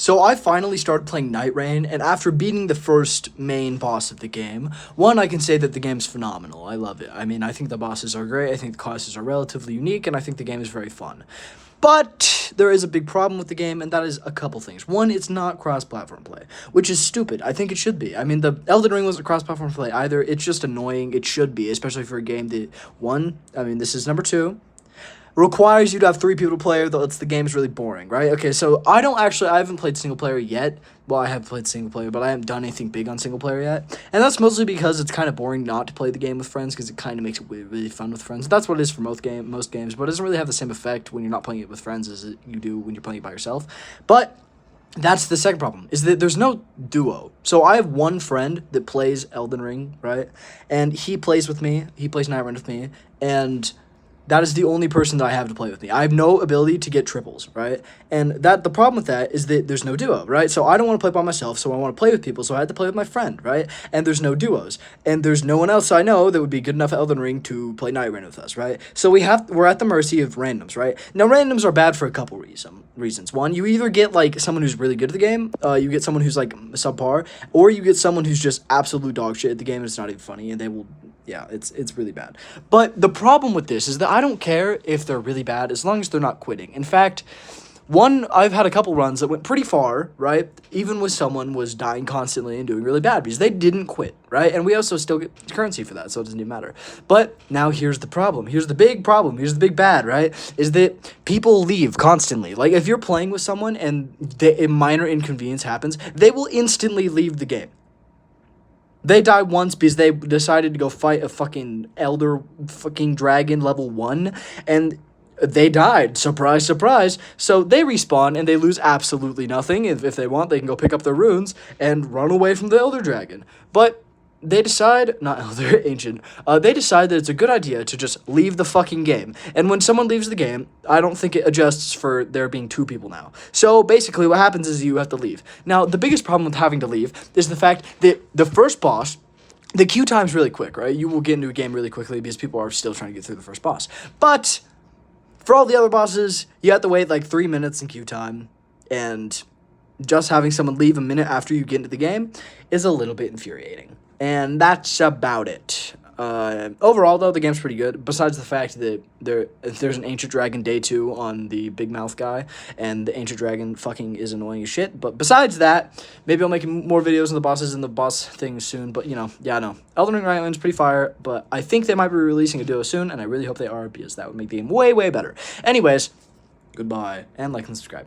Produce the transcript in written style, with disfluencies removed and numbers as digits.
So I finally started playing nightreighn, and after beating the first main boss of the game, one, I can say that the game's phenomenal. I love it. I mean, I think the bosses are great, I think the classes are relatively unique, and I think the game is very fun. But there is a big problem with the game, and that is a couple things. One, it's not cross-platform play, which is stupid. I think it should be. I mean, the Elden Ring wasn't cross-platform play either. It's just annoying. It should be, especially for a game that, one, I mean, this is number two, requires you to have 3 people to play, though the game's really boring, right? Okay, so I haven't played single player yet. Well, I have played single player, but I haven't done anything big on single player yet. And that's mostly because it's kind of boring not to play the game with friends, because it kind of makes it really fun with friends. That's what it is for most games, but it doesn't really have the same effect when you're not playing it with friends as you do when you're playing it by yourself. But that's the second problem, is that there's no duo. So I have one friend that plays Elden Ring, right? And he plays with me. He plays nightreighn with me, and that is the only person that I have to play with me. I have no ability to get triples, right? And the problem with that is that there's no duo, right? So I don't want to play by myself, so I want to play with people, so I had to play with my friend, right? And there's no duos. And there's no one else I know that would be good enough at Elden Ring to play nightreighn with us, right? So we're at the mercy of randoms, right? Now, randoms are bad for a couple reasons. One, you either get, like, someone who's really good at the game, you get someone who's, like, subpar, or you get someone who's just absolute dog shit at the game and it's not even funny, and they will... Yeah, it's really bad. But the problem with this is that I don't care if they're really bad as long as they're not quitting. In fact, I've had a couple runs that went pretty far, right? Even with someone was dying constantly and doing really bad because they didn't quit, right? And we also still get currency for that, so it doesn't even matter. But now here's the problem. Here's the big problem. Here's the big bad, right? Is that people leave constantly. Like, if you're playing with someone and a minor inconvenience happens, they will instantly leave the game. They died once because they decided to go fight a fucking elder fucking dragon level 1, and they died. Surprise, surprise. So they respawn, and they lose absolutely nothing. If they want, they can go pick up their runes and run away from the elder dragon. But they decide, not elder, ancient, they decide that it's a good idea to just leave the fucking game. And when someone leaves the game, I don't think it adjusts for there being 2 people now. So basically what happens is you have to leave. Now, the biggest problem with having to leave is the fact that the first boss, the queue time's really quick, right? You will get into a game really quickly because people are still trying to get through the first boss. But for all the other bosses, you have to wait like 3 minutes in queue time, and just having someone leave a minute after you get into the game is a little bit infuriating. And that's about it. Overall, though, the game's pretty good, besides the fact that there's an Ancient Dragon Day 2 on the Big Mouth guy, and the Ancient Dragon fucking is annoying as shit. But besides that, maybe I'll make more videos on the bosses and the boss things soon. But, yeah, I know. Elden Ring Island's pretty fire, but I think they might be releasing a duo soon, and I really hope they are, because that would make the game way, way better. Anyways, goodbye, and like and subscribe.